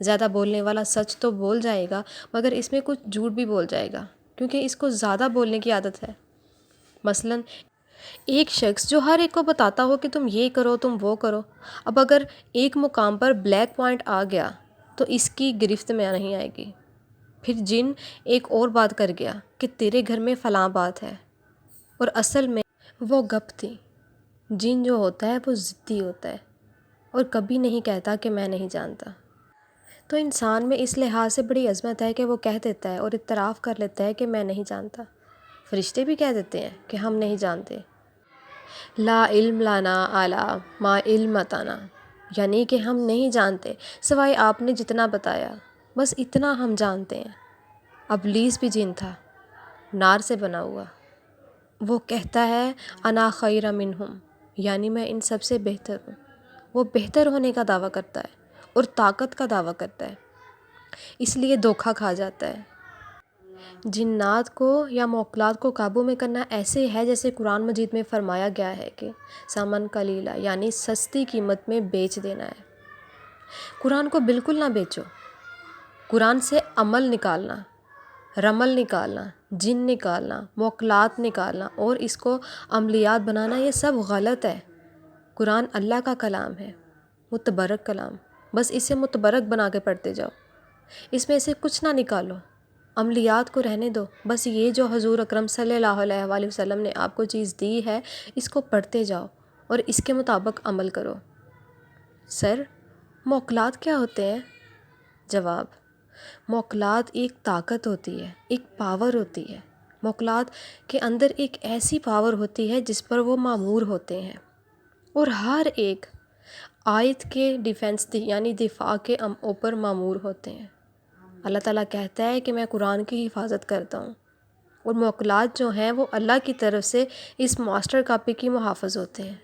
زیادہ بولنے والا سچ تو بول جائے گا مگر اس میں کچھ جھوٹ بھی بول جائے گا، کیونکہ اس کو زیادہ بولنے کی عادت ہے۔ مثلاً ایک شخص جو ہر ایک کو بتاتا ہو کہ تم یہ کرو تم وہ کرو، اب اگر ایک مقام پر بلیک پوائنٹ آ گیا تو اس کی گرفت میں نہیں آئے گی۔ پھر جن ایک اور بات کر گیا کہ تیرے گھر میں فلاں بات ہے، اور اصل میں وہ گپ تھی۔ جن جو ہوتا ہے وہ ضدی ہوتا ہے اور کبھی نہیں کہتا کہ میں نہیں جانتا۔ تو انسان میں اس لحاظ سے بڑی عظمت ہے کہ وہ کہہ دیتا ہے اور اعتراف کر لیتا ہے کہ میں نہیں جانتا۔ فرشتے بھی کہہ دیتے ہیں کہ ہم نہیں جانتے۔ لا علم لنا الا ما علمتنا، یعنی کہ ہم نہیں جانتے سوائے آپ نے جتنا بتایا، بس اتنا ہم جانتے ہیں۔ ابلیس بھی جن تھا، نار سے بنا ہوا، وہ کہتا ہے انا خیر منہم، یعنی میں ان سب سے بہتر ہوں۔ وہ بہتر ہونے کا دعویٰ کرتا ہے اور طاقت کا دعویٰ کرتا ہے، اس لیے دھوکہ کھا جاتا ہے۔ جنات کو یا موکلات کو قابو میں کرنا ایسے ہے جیسے قرآن مجید میں فرمایا گیا ہے کہ سامن قلیلہ، یعنی سستی قیمت میں بیچ دینا ہے۔ قرآن کو بالکل نہ بیچو، قرآن سے عمل نکالنا، رمل نکالنا، جن نکالنا، موکلات نکالنا اور اس کو عملیات بنانا، یہ سب غلط ہے۔ قرآن اللہ کا کلام ہے، متبرک کلام، بس اسے متبرک بنا کے پڑھتے جاؤ، اس میں سے کچھ نہ نکالو، عملیات کو رہنے دو۔ بس یہ جو حضور اکرم صلی اللہ علیہ وآلہ وسلم نے آپ کو چیز دی ہے اس کو پڑھتے جاؤ اور اس کے مطابق عمل کرو۔ سر، موکلات کیا ہوتے ہیں؟ جواب، موکلات ایک طاقت ہوتی ہے، ایک پاور ہوتی ہے۔ موکلات کے اندر ایک ایسی پاور ہوتی ہے جس پر وہ مامور ہوتے ہیں، اور ہر ایک آیت کے ڈیفینس یعنی دفاع کے اوپر مامور ہوتے ہیں۔ اللہ تعالیٰ کہتا ہے کہ میں قرآن کی حفاظت کرتا ہوں، اور موکلات جو ہیں وہ اللہ کی طرف سے اس ماسٹر کاپی کی محافظ ہوتے ہیں۔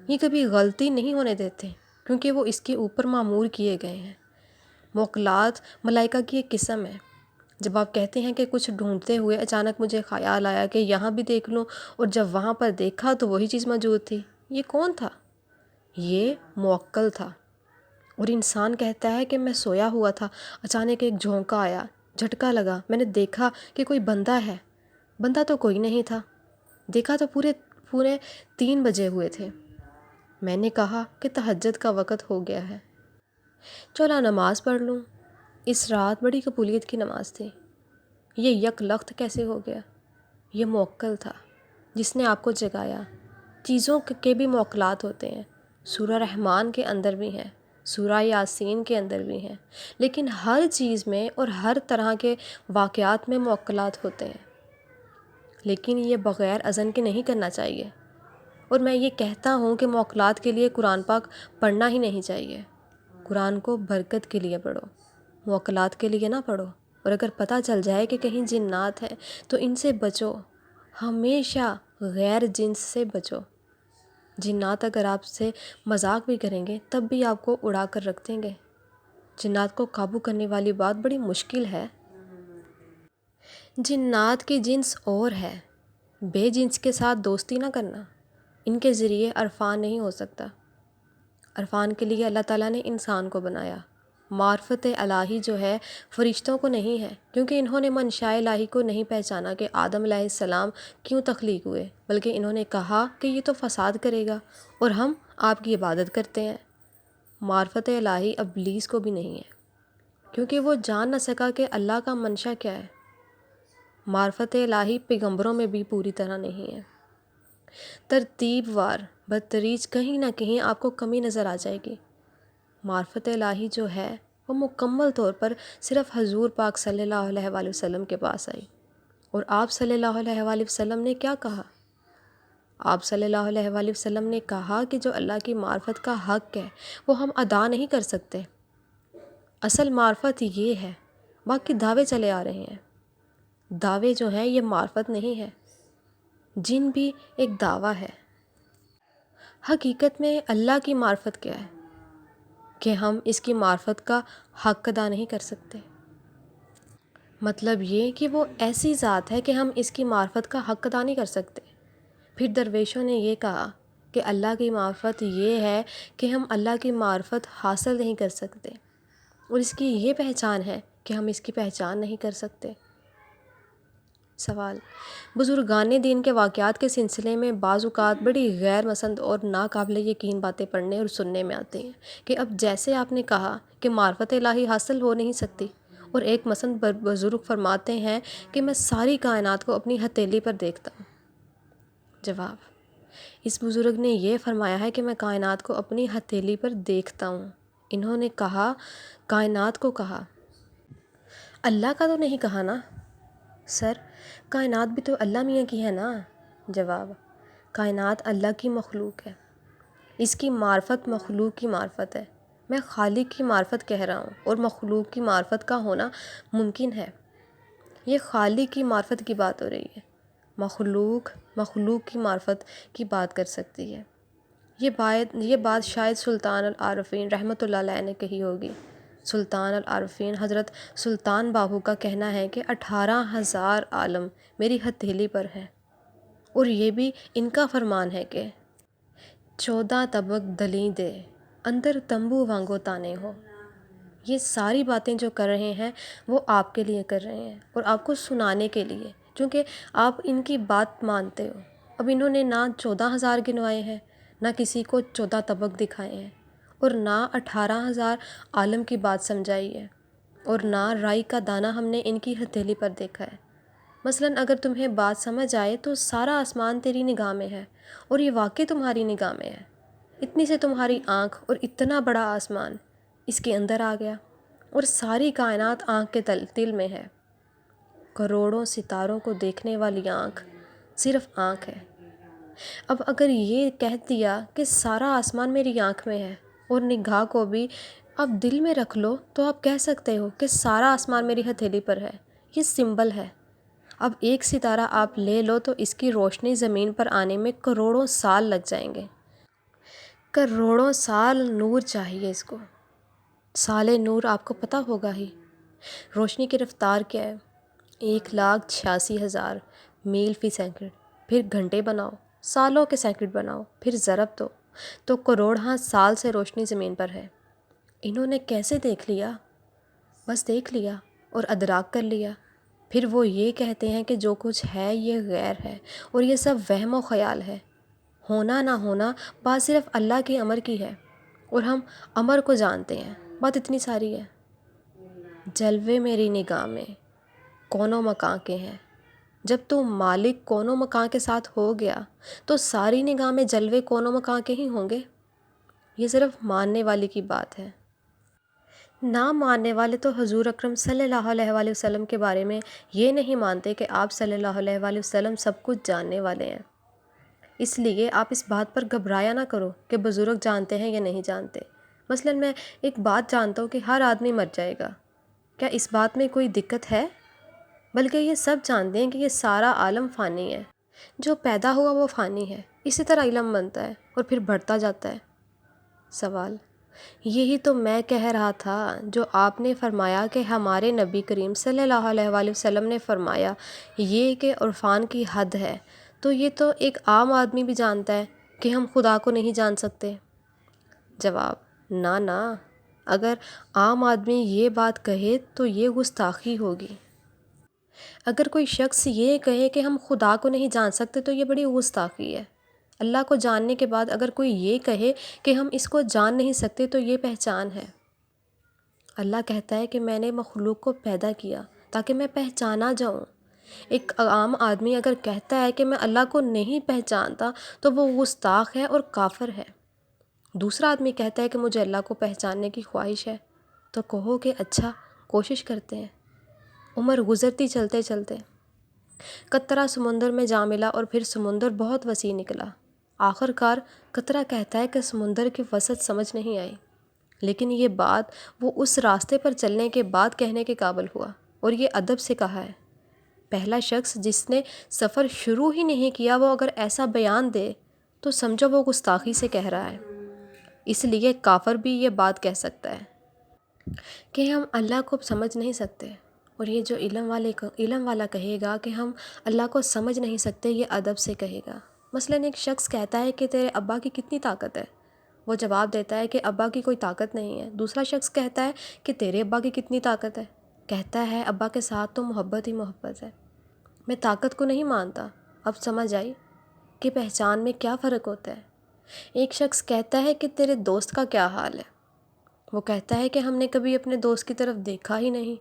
یہ کبھی غلطی نہیں ہونے دیتے کیونکہ وہ اس کے اوپر مامور کیے گئے ہیں۔ موکلات ملائکہ کی ایک قسم ہے۔ جب آپ کہتے ہیں کہ کچھ ڈھونڈتے ہوئے اچانک مجھے خیال آیا کہ یہاں بھی دیکھ لوں، اور جب وہاں پر دیکھا تو وہی چیز موجود تھی، یہ کون تھا؟ یہ موکل تھا۔ اور انسان کہتا ہے کہ میں سویا ہوا تھا، اچانک ایک جھونکا آیا، جھٹکا لگا، میں نے دیکھا کہ کوئی بندہ ہے، بندہ تو کوئی نہیں تھا، دیکھا تو پورے 3 بجے ہوئے تھے۔ میں نے کہا کہ تہجد کا وقت ہو گیا ہے، چلا نماز پڑھ لوں۔ اس رات بڑی قبولیت کی نماز تھی، یہ یک لخت کیسے ہو گیا؟ یہ موکل تھا جس نے آپ کو جگایا۔ چیزوں کے بھی موکلات ہوتے ہیں، سورہ رحمان کے اندر بھی ہیں، سورہ یاسین کے اندر بھی ہیں، لیکن ہر چیز میں اور ہر طرح کے واقعات میں موکلات ہوتے ہیں، لیکن یہ بغیر اذن کے نہیں کرنا چاہیے۔ اور میں یہ کہتا ہوں کہ موکلات کے لیے قرآن پاک پڑھنا ہی نہیں چاہیے۔ قرآن کو برکت کے لیے پڑھو، موکلات کے لیے نہ پڑھو۔ اور اگر پتہ چل جائے کہ کہیں جنات ہیں تو ان سے بچو، ہمیشہ غیر جنس سے بچو۔ جنات اگر آپ سے مذاق بھی کریں گے تب بھی آپ کو اڑا کر رکھ دیں گے۔ جنات کو قابو کرنے والی بات بڑی مشکل ہے۔ جنات کی جنس اور ہے، بے جنس کے ساتھ دوستی نہ کرنا، ان کے ذریعے عرفان نہیں ہو سکتا۔ عرفان کے لیے اللہ تعالیٰ نے انسان کو بنایا۔ معرفت الہی جو ہے فرشتوں کو نہیں ہے، کیونکہ انہوں نے منشاء الہی کو نہیں پہچانا کہ آدم علیہ السلام کیوں تخلیق ہوئے، بلکہ انہوں نے کہا کہ یہ تو فساد کرے گا اور ہم آپ کی عبادت کرتے ہیں۔ معرفت الہی ابلیس کو بھی نہیں ہے، کیونکہ وہ جان نہ سکا کہ اللہ کا منشا کیا ہے۔ معرفت الہی پیغمبروں میں بھی پوری طرح نہیں ہے۔ ترتیب وار بتدریج کہیں نہ کہیں آپ کو کمی نظر آ جائے گی۔ معرفت الہی جو ہے وہ مکمل طور پر صرف حضور پاک صلی اللہ علیہ وآلہ وسلم کے پاس آئی، اور آپ صلی اللہ علیہ وآلہ وسلم نے کیا کہا؟ آپ صلی اللہ علیہ وآلہ وسلم نے کہا کہ جو اللہ کی معرفت کا حق ہے وہ ہم ادا نہیں کر سکتے۔ اصل معرفت یہ ہے، باقی دعوے چلے آ رہے ہیں۔ دعوے جو ہیں یہ معرفت نہیں ہے، جن بھی ایک دعویٰ ہے۔ حقیقت میں اللہ کی معرفت کیا ہے کہ ہم اس کی معرفت کا حق ادا نہیں کر سکتے۔ مطلب یہ کہ وہ ایسی ذات ہے کہ ہم اس کی معرفت کا حق ادا نہیں کر سکتے۔ پھر درویشوں نے یہ کہا کہ اللہ کی معرفت یہ ہے کہ ہم اللہ کی معرفت حاصل نہیں کر سکتے۔ اور اس کی یہ پہچان ہے کہ ہم اس کی پہچان نہیں کر سکتے؟ سوال: بزرگان دین کے واقعات کے سلسلے میں بعض اوقات بڑی غیر مسند اور ناقابل یقین باتیں پڑھنے اور سننے میں آتی ہیں کہ اب جیسے آپ نے کہا کہ معرفت الہی حاصل ہو نہیں سکتی، اور ایک مسند بزرگ فرماتے ہیں کہ میں ساری کائنات کو اپنی ہتھیلی پر دیکھتا ہوں۔ جواب: اس بزرگ نے یہ فرمایا ہے کہ میں کائنات کو اپنی ہتھیلی پر دیکھتا ہوں۔ انہوں نے کہا کائنات کو کہا، اللہ کا تو نہیں کہا نا؟ سر، کائنات بھی تو اللہ میاں کی ہے نا؟ جواب: کائنات اللہ کی مخلوق ہے، اس کی معرفت مخلوق کی معرفت ہے۔ میں خالق کی معرفت کہہ رہا ہوں، اور مخلوق کی معرفت کا ہونا ممکن ہے۔ یہ خالق کی معرفت کی بات ہو رہی ہے، مخلوق کی معرفت کی بات کر سکتی ہے۔ یہ بات شاید سلطان العارفین رحمۃ اللہ علیہ نے کہی ہوگی۔ سلطان العارفین حضرت سلطان باہو کا کہنا ہے کہ 18,000 عالم میری ہتھیلی پر ہیں، اور یہ بھی ان کا فرمان ہے کہ 14 طبق دلیں دے اندر تمبو وانگو تانے ہو۔ یہ ساری باتیں جو کر رہے ہیں وہ آپ کے لیے کر رہے ہیں، اور آپ کو سنانے کے لیے، چونکہ آپ ان کی بات مانتے ہو۔ اب انہوں نے نہ 14,000 گنوائے ہیں، نہ کسی کو 14 طبق دکھائے ہیں، اور نہ 18,000 عالم کی بات سمجھائی ہے، اور نہ رائی کا دانہ ہم نے ان کی ہتھیلی پر دیکھا ہے۔ مثلاً اگر تمہیں بات سمجھ آئے تو سارا آسمان تیری نگاہ میں ہے، اور یہ واقعی تمہاری نگاہ میں ہے۔ اتنی سے تمہاری آنکھ اور اتنا بڑا آسمان اس کے اندر آ گیا، اور ساری کائنات آنکھ کے دل میں ہے۔ کروڑوں ستاروں کو دیکھنے والی آنکھ صرف آنکھ ہے۔ اب اگر یہ کہہ دیا کہ سارا آسمان میری آنکھ میں ہے، اور نگاہ کو بھی آپ دل میں رکھ لو، تو آپ کہہ سکتے ہو کہ سارا آسمان میری ہتھیلی پر ہے۔ یہ سمبل ہے۔ اب ایک ستارہ آپ لے لو تو اس کی روشنی زمین پر آنے میں کروڑوں سال لگ جائیں گے۔ کروڑوں سال نور چاہیے اس کو۔ سال نور آپ کو پتہ ہوگا ہی۔ روشنی کی رفتار کیا ہے؟ 1,86,000 میل فی سیکنڈ۔ پھر گھنٹے بناؤ، سالوں کے سیکنڈ بناؤ، پھر ضرب دو تو کروڑاں سال سے روشنی زمین پر ہے۔ انہوں نے کیسے دیکھ لیا؟ بس دیکھ لیا اور ادراک کر لیا۔ پھر وہ یہ کہتے ہیں کہ جو کچھ ہے یہ غیر ہے، اور یہ سب وہم و خیال ہے۔ ہونا نہ ہونا بات صرف اللہ کے امر کی ہے، اور ہم امر کو جانتے ہیں۔ بات اتنی ساری ہے۔ جلوے میری نگاہ میں کون و مکان کے ہیں۔ جب تو مالک کون و مکان کے ساتھ ہو گیا تو ساری نگاہ میں جلوے کون و مکان کے ہی ہوں گے۔ یہ صرف ماننے والے کی بات ہے۔ نہ ماننے والے تو حضور اکرم صلی اللہ علیہ وآلہ وسلم کے بارے میں یہ نہیں مانتے کہ آپ صلی اللہ علیہ وآلہ وسلم سب کچھ جاننے والے ہیں۔ اس لیے آپ اس بات پر گھبرایا نہ کرو کہ بزرگ جانتے ہیں یا نہیں جانتے۔ مثلاً میں ایک بات جانتا ہوں کہ ہر آدمی مر جائے گا، کیا اس بات میں کوئی دقت ہے؟ بلکہ یہ سب جانتے ہیں کہ یہ سارا عالم فانی ہے، جو پیدا ہوا وہ فانی ہے۔ اسی طرح علم بنتا ہے اور پھر بڑھتا جاتا ہے۔ سوال: یہی تو میں کہہ رہا تھا جو آپ نے فرمایا کہ ہمارے نبی کریم صلی اللہ علیہ وآلہ وسلم نے فرمایا یہ کہ عرفان کی حد ہے، تو یہ تو ایک عام آدمی بھی جانتا ہے کہ ہم خدا کو نہیں جان سکتے۔ جواب: نہ، اگر عام آدمی یہ بات کہے تو یہ گستاخی ہوگی۔ اگر کوئی شخص یہ کہے کہ ہم خدا کو نہیں جان سکتے تو یہ بڑی گستاخی ہے۔ اللہ کو جاننے کے بعد اگر کوئی یہ کہے کہ ہم اس کو جان نہیں سکتے تو یہ پہچان ہے۔ اللہ کہتا ہے کہ میں نے مخلوق کو پیدا کیا تاکہ میں پہچانا جاؤں۔ ایک عام آدمی اگر کہتا ہے کہ میں اللہ کو نہیں پہچانتا تو وہ گستاخ ہے اور کافر ہے۔ دوسرا آدمی کہتا ہے کہ مجھے اللہ کو پہچاننے کی خواہش ہے، تو کہو کہ اچھا، کوشش کرتے ہیں۔ عمر گزرتی چلتے چلتے قطرہ سمندر میں جا ملا، اور پھر سمندر بہت وسیع نکلا۔ آخر کار قطرہ کہتا ہے کہ سمندر کی وسعت سمجھ نہیں آئی، لیکن یہ بات وہ اس راستے پر چلنے کے بعد کہنے کے قابل ہوا، اور یہ ادب سے کہا ہے۔ پہلا شخص جس نے سفر شروع ہی نہیں کیا وہ اگر ایسا بیان دے تو سمجھو وہ گستاخی سے کہہ رہا ہے۔ اس لیے کافر بھی یہ بات کہہ سکتا ہے کہ ہم اللہ کو سمجھ نہیں سکتے، اور یہ جو علم والا کہے گا کہ ہم اللہ کو سمجھ نہیں سکتے، یہ ادب سے کہے گا۔ مثلاً ایک شخص کہتا ہے کہ تیرے ابا کی کتنی طاقت ہے، وہ جواب دیتا ہے کہ ابا کی کوئی طاقت نہیں ہے۔ دوسرا شخص کہتا ہے کہ تیرے ابا کی کتنی طاقت ہے؟ کہتا ہے ابا کے ساتھ تو محبت ہی محبت ہے، میں طاقت کو نہیں مانتا۔ اب سمجھ آئی کہ پہچان میں کیا فرق ہوتا ہے۔ ایک شخص کہتا ہے کہ تیرے دوست کا کیا حال ہے؟ وہ کہتا ہے کہ ہم نے کبھی اپنے دوست کی طرف دیکھا ہی نہیں،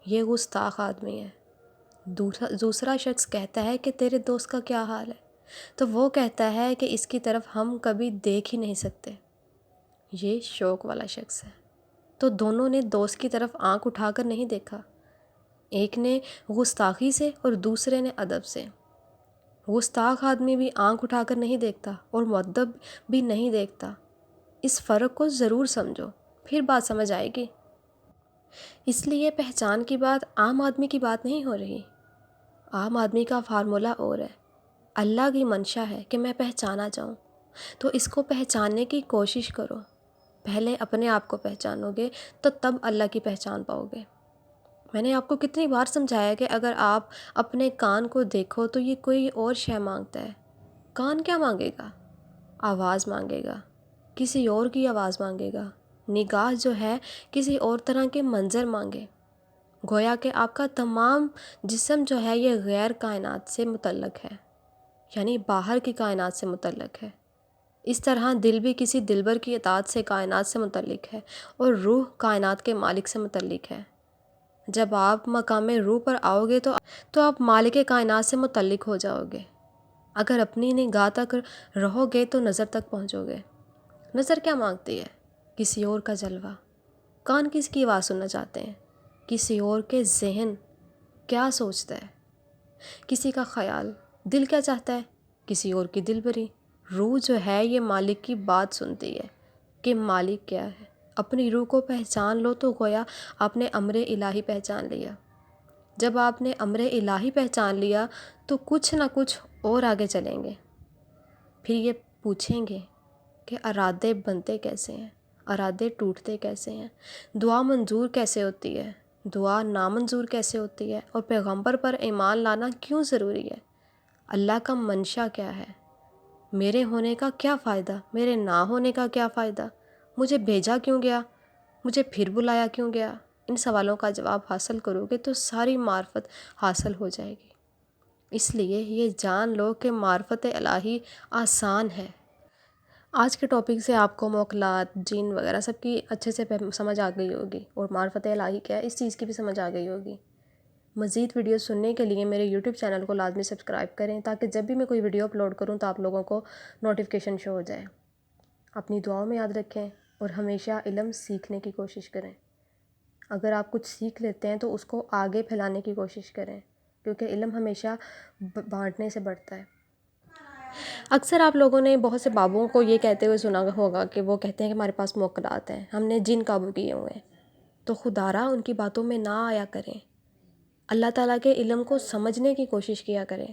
یہ گستاخ آدمی ہے۔ دوسرا شخص کہتا ہے کہ تیرے دوست کا کیا حال ہے؟ تو وہ کہتا ہے کہ اس کی طرف ہم کبھی دیکھ ہی نہیں سکتے، یہ شوق والا شخص ہے۔ تو دونوں نے دوست کی طرف آنکھ اٹھا کر نہیں دیکھا، ایک نے گستاخی سے اور دوسرے نے ادب سے۔ گستاخ آدمی بھی آنکھ اٹھا کر نہیں دیکھتا اور مؤدب بھی نہیں دیکھتا۔ اس فرق کو ضرور سمجھو، پھر بات سمجھ آئے گی۔ اس لیے پہچان کی بات عام آدمی کی بات نہیں ہو رہی۔ عام آدمی کا فارمولہ اور ہے، اللہ کی منشا ہے کہ میں پہچانا چاہوں، تو اس کو پہچاننے کی کوشش کرو۔ پہلے اپنے آپ کو پہچانو گے تو تب اللہ کی پہچان پاؤ گے۔ میں نے آپ کو کتنی بار سمجھایا کہ اگر آپ اپنے کان کو دیکھو تو یہ کوئی اور شے مانگتا ہے۔ کان کیا مانگے گا؟ آواز مانگے گا، کسی اور کی آواز مانگے گا۔ نگاہ جو ہے کسی اور طرح کے منظر مانگے۔ گویا کہ آپ کا تمام جسم جو ہے یہ غیر کائنات سے متعلق ہے، یعنی باہر کی کائنات سے متعلق ہے۔ اس طرح دل بھی کسی دلبر کی اطاعت سے کائنات سے متعلق ہے، اور روح کائنات کے مالک سے متعلق ہے۔ جب آپ مقام روح پر آؤ گے تو آپ مالک کائنات سے متعلق ہو جاؤ گے۔ اگر اپنی نگاہ تک رہو گے تو نظر تک پہنچو گے۔ نظر کیا مانگتی ہے؟ کسی اور کا جلوہ۔ کان کس کی آواز سننا چاہتے ہیں؟ کسی اور کے ذہن کیا سوچتا ہے، کسی کا خیال۔ دل کیا چاہتا ہے؟ کسی اور کی دل بری۔ روح جو ہے یہ مالک کی بات سنتی ہے کہ مالک کیا ہے۔ اپنی روح کو پہچان لو تو گویا آپ نے امر الہی پہچان لیا۔ جب آپ نے امر الہی پہچان لیا تو کچھ نہ کچھ اور آگے چلیں گے۔ پھر یہ پوچھیں گے کہ ارادے بنتے کیسے ہیں، ارادے ٹوٹتے کیسے ہیں، دعا منظور کیسے ہوتی ہے، دعا نامنظور کیسے ہوتی ہے، اور پیغمبر پر ایمان لانا کیوں ضروری ہے، اللہ کا منشا کیا ہے، میرے ہونے کا کیا فائدہ، میرے نہ ہونے کا کیا فائدہ، مجھے بھیجا کیوں گیا، مجھے پھر بلایا کیوں گیا۔ ان سوالوں کا جواب حاصل کرو گے تو ساری معرفت حاصل ہو جائے گی۔ اس لیے یہ جان لو کہ معرفت الہی آسان ہے۔ آج کے ٹاپک سے آپ کو موکلات، جن وغیرہ سب کی اچھے سے سمجھ آ گئی ہوگی، اور معرفت الہی کیا ہے اس چیز کی بھی سمجھ آ گئی ہوگی۔ مزید ویڈیوز سننے کے لیے میرے یوٹیوب چینل کو لازمی سبسکرائب کریں، تاکہ جب بھی میں کوئی ویڈیو اپلوڈ کروں تو آپ لوگوں کو نوٹیفیکیشن شو ہو جائے۔ اپنی دعاؤں میں یاد رکھیں اور ہمیشہ علم سیکھنے کی کوشش کریں۔ اگر آپ کچھ سیکھ لیتے ہیں تو اس کو آگے پھیلانے کی کوشش کریں، کیونکہ علم ہمیشہ بانٹنے سے بڑھتا ہے۔ اکثر آپ لوگوں نے بہت سے بابوں کو یہ کہتے ہوئے سنا ہوگا کہ وہ کہتے ہیں کہ ہمارے پاس موکلات ہیں، ہم نے جن قابو کیے ہوئے ہیں۔ تو خدا را ان کی باتوں میں نہ آیا کریں، اللہ تعالیٰ کے علم کو سمجھنے کی کوشش کیا کریں۔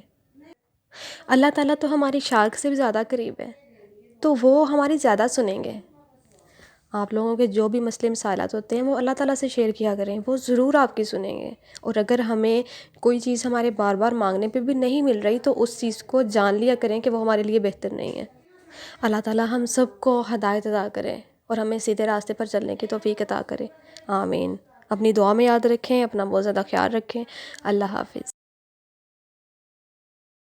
اللہ تعالیٰ تو ہماری شاخ سے بھی زیادہ قریب ہے، تو وہ ہماری زیادہ سنیں گے۔ آپ لوگوں کے جو بھی مسئلے مسائلات ہوتے ہیں وہ اللہ تعالیٰ سے شیئر کیا کریں، وہ ضرور آپ کی سنیں گے۔ اور اگر ہمیں کوئی چیز ہمارے بار بار مانگنے پہ بھی نہیں مل رہی تو اس چیز کو جان لیا کریں کہ وہ ہمارے لیے بہتر نہیں ہے۔ اللہ تعالیٰ ہم سب کو ہدایت عطا کرے اور ہمیں سیدھے راستے پر چلنے کی توفیق عطا کرے، آمین۔ اپنی دعا میں یاد رکھیں، اپنا بہت زیادہ خیال رکھیں۔ اللہ حافظ۔